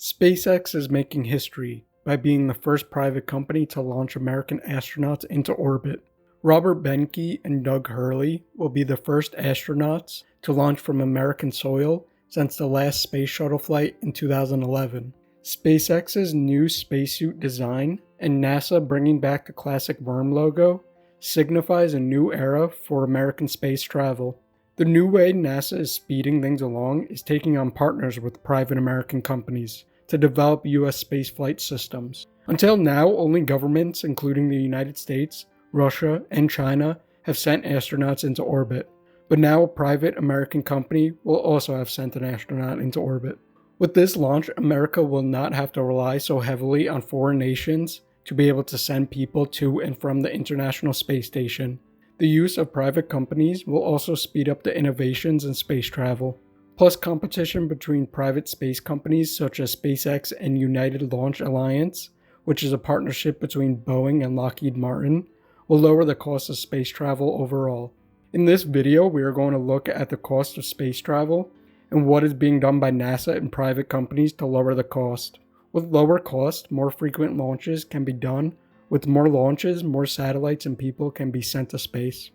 SpaceX is making history by being the first private company to launch American astronauts into orbit. Robert Behnke and Doug Hurley will be the first astronauts to launch from American soil since the last space shuttle flight in 2011. SpaceX's new spacesuit design and NASA bringing back the classic worm logo signifies a new era for American space travel. The new way NASA is speeding things along is taking on partners with private American companies to develop U.S. spaceflight systems. Until now, only governments, including the United States, Russia, and China, have sent astronauts into orbit. But now a private American company will also have sent an astronaut into orbit. With this launch, America will not have to rely so heavily on foreign nations to be able to send people to and from the International Space Station. The use of private companies will also speed up the innovations in space travel. Plus, competition between private space companies such as SpaceX and United Launch Alliance, which is a partnership between Boeing and Lockheed Martin, will lower the cost of space travel overall. In this video, we are going to look at the cost of space travel and what is being done by NASA and private companies to lower the cost. With lower cost, more frequent launches can be done. With more launches, more satellites and people can be sent to space.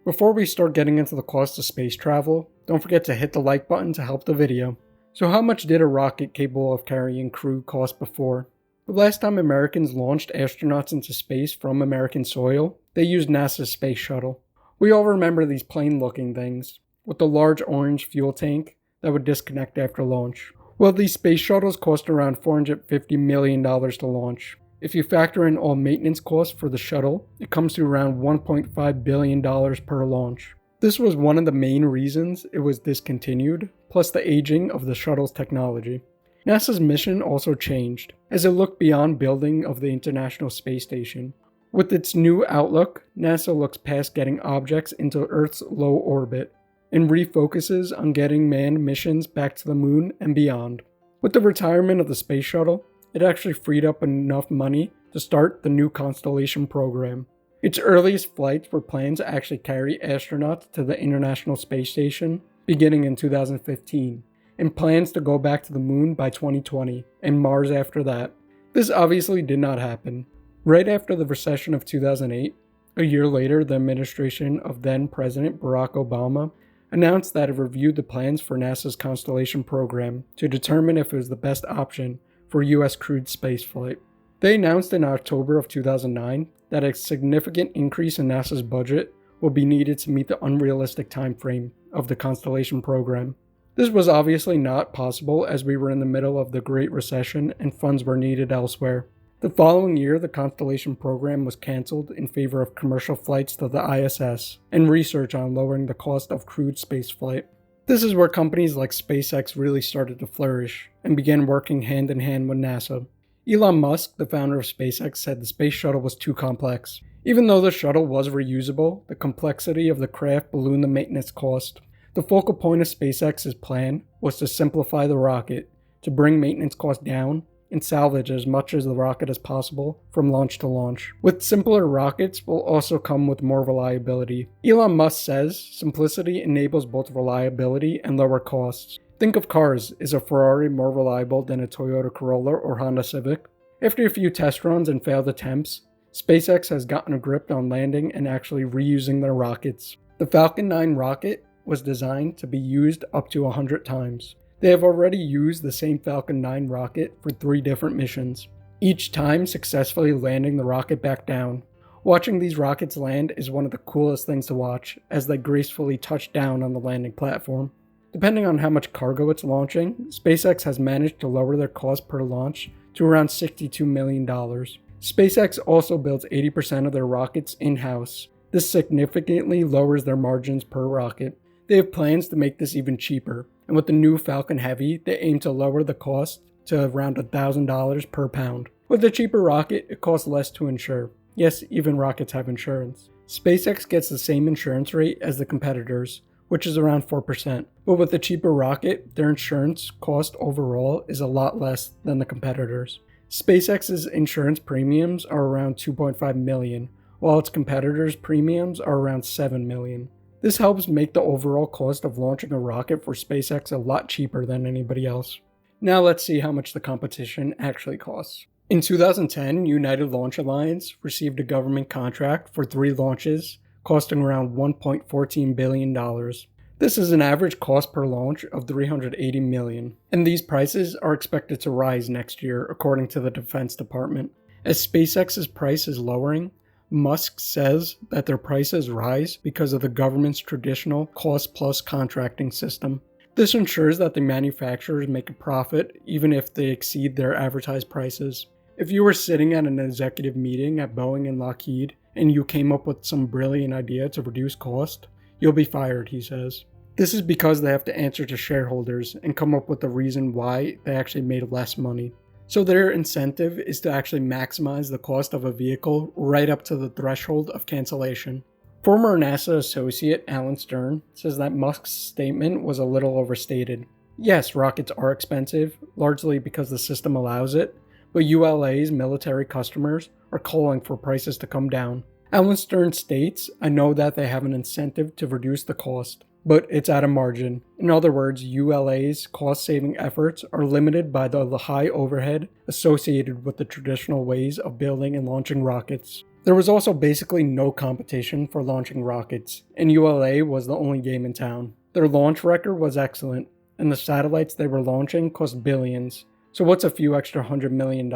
Before we start getting into the cost of space travel, don't forget to hit the like button to help the video. So how much did a rocket capable of carrying crew cost before? The last time Americans launched astronauts into space from American soil, they used NASA's space shuttle. We all remember these plain-looking things, with the large orange fuel tank that would disconnect after launch. Well, these space shuttles cost around $450 million to launch. If you factor in all maintenance costs for the shuttle, it comes to around $1.5 billion per launch. This was one of the main reasons it was discontinued, plus the aging of the shuttle's technology. NASA's mission also changed, as it looked beyond building of the International Space Station. With its new outlook, NASA looks past getting objects into Earth's low orbit, and refocuses on getting manned missions back to the moon and beyond. With the retirement of the space shuttle, it actually freed up enough money to start the new Constellation program. Its earliest flights were planned to actually carry astronauts to the International Space Station beginning in 2015, and plans to go back to the moon by 2020 and Mars after that. This obviously did not happen. Right after the recession of 2008, a year later, the administration of then President Barack Obama announced that it reviewed the plans for NASA's Constellation program to determine if it was the best option for U.S. crewed spaceflight. They announced in October of 2009 that a significant increase in NASA's budget will be needed to meet the unrealistic time frame of the Constellation program. This was obviously not possible as we were in the middle of the Great Recession and funds were needed elsewhere. The following year, the Constellation program was canceled in favor of commercial flights to the ISS and research on lowering the cost of crewed spaceflight. This is where companies like SpaceX really started to flourish and began working hand in hand with NASA. Elon Musk, the founder of SpaceX, said the space shuttle was too complex. Even though the shuttle was reusable, the complexity of the craft ballooned the maintenance cost. The focal point of SpaceX's plan was to simplify the rocket, to bring maintenance costs down, and salvage as much as the rocket as possible from launch to launch. With simpler rockets will also come with more reliability. Elon Musk says simplicity enables both reliability and lower costs. Think of cars. Is a Ferrari more reliable than a Toyota Corolla or Honda Civic? After a few test runs and failed attempts, SpaceX has gotten a grip on landing and actually reusing their rockets. The Falcon 9 rocket was designed to be used up to 100 times. They have already used the same Falcon 9 rocket for 3 different missions, each time successfully landing the rocket back down. Watching these rockets land is one of the coolest things to watch as they gracefully touch down on the landing platform. Depending on how much cargo it's launching, SpaceX has managed to lower their cost per launch to around $62 million. SpaceX also builds 80% of their rockets in-house. This significantly lowers their margins per rocket. They have plans to make this even cheaper, and with the new Falcon Heavy, they aim to lower the cost to around $1,000 per pound. With a cheaper rocket, it costs less to insure. Yes, even rockets have insurance. SpaceX gets the same insurance rate as the competitors, which is around 4%. But with a cheaper rocket, their insurance cost overall is a lot less than the competitors. SpaceX's insurance premiums are around $2.5 million, while its competitors' premiums are around $7 million. This helps make the overall cost of launching a rocket for SpaceX a lot cheaper than anybody else. Now let's see how much the competition actually costs. In 2010, United Launch Alliance received a government contract for 3 launches, costing around $1.14 billion. This is an average cost per launch of $380 million, and these prices are expected to rise next year according to the Defense Department. As SpaceX's price is lowering, Musk says that their prices rise because of the government's traditional cost-plus contracting system. This ensures that the manufacturers make a profit even if they exceed their advertised prices. If you were sitting at an executive meeting at Boeing and Lockheed and you came up with some brilliant idea to reduce cost, you'll be fired, he says. This is because they have to answer to shareholders and come up with a reason why they actually made less money. So their incentive is to actually maximize the cost of a vehicle right up to the threshold of cancellation. Former NASA associate Alan Stern says that Musk's statement was a little overstated. Yes, rockets are expensive, largely because the system allows it, but ULA's military customers are calling for prices to come down. Alan Stern states, "I know that they have an incentive to reduce the cost, but it's at a margin." In other words, ULA's cost-saving efforts are limited by the high overhead associated with the traditional ways of building and launching rockets. There was also basically no competition for launching rockets, and ULA was the only game in town. Their launch record was excellent, and the satellites they were launching cost billions, so what's a few extra $100 million?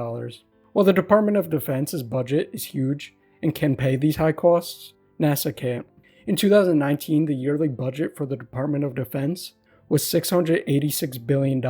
While the Department of Defense's budget is huge and can pay these high costs, NASA can't. In 2019, the yearly budget for the Department of Defense was $686 billion,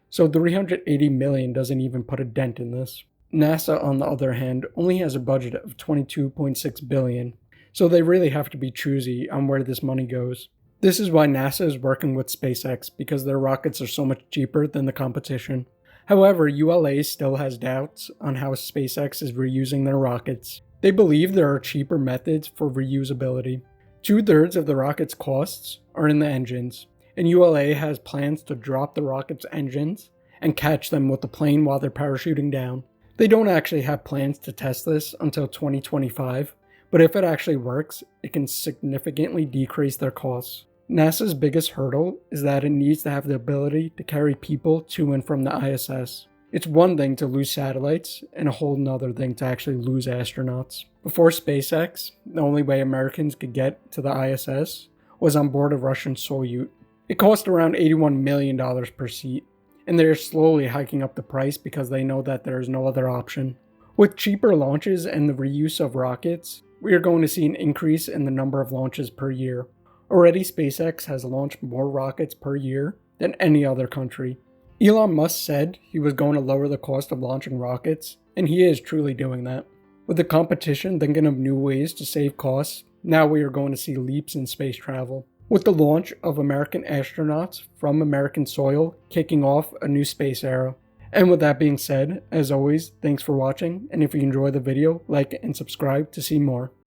so $380 million doesn't even put a dent in this. NASA, on the other hand, only has a budget of $22.6 billion, so they really have to be choosy on where this money goes. This is why NASA is working with SpaceX, because their rockets are so much cheaper than the competition. However, ULA still has doubts on how SpaceX is reusing their rockets. They believe there are cheaper methods for reusability. 2/3 of the rocket's costs are in the engines, and ULA has plans to drop the rocket's engines and catch them with the plane while they're parachuting down. They don't actually have plans to test this until 2025, but if it actually works, it can significantly decrease their costs. NASA's biggest hurdle is that it needs to have the ability to carry people to and from the ISS. It's one thing to lose satellites, and a whole nother thing to actually lose astronauts. Before SpaceX, the only way Americans could get to the ISS was on board a Russian Soyuz. It cost around $81 million per seat, and they are slowly hiking up the price because they know that there is no other option. With cheaper launches and the reuse of rockets, we are going to see an increase in the number of launches per year. Already, SpaceX has launched more rockets per year than any other country. Elon Musk said he was going to lower the cost of launching rockets, and he is truly doing that. With the competition thinking of new ways to save costs, now we are going to see leaps in space travel. With the launch of American astronauts from American soil kicking off a new space era. And with that being said, as always, thanks for watching, and if you enjoyed the video, like and subscribe to see more.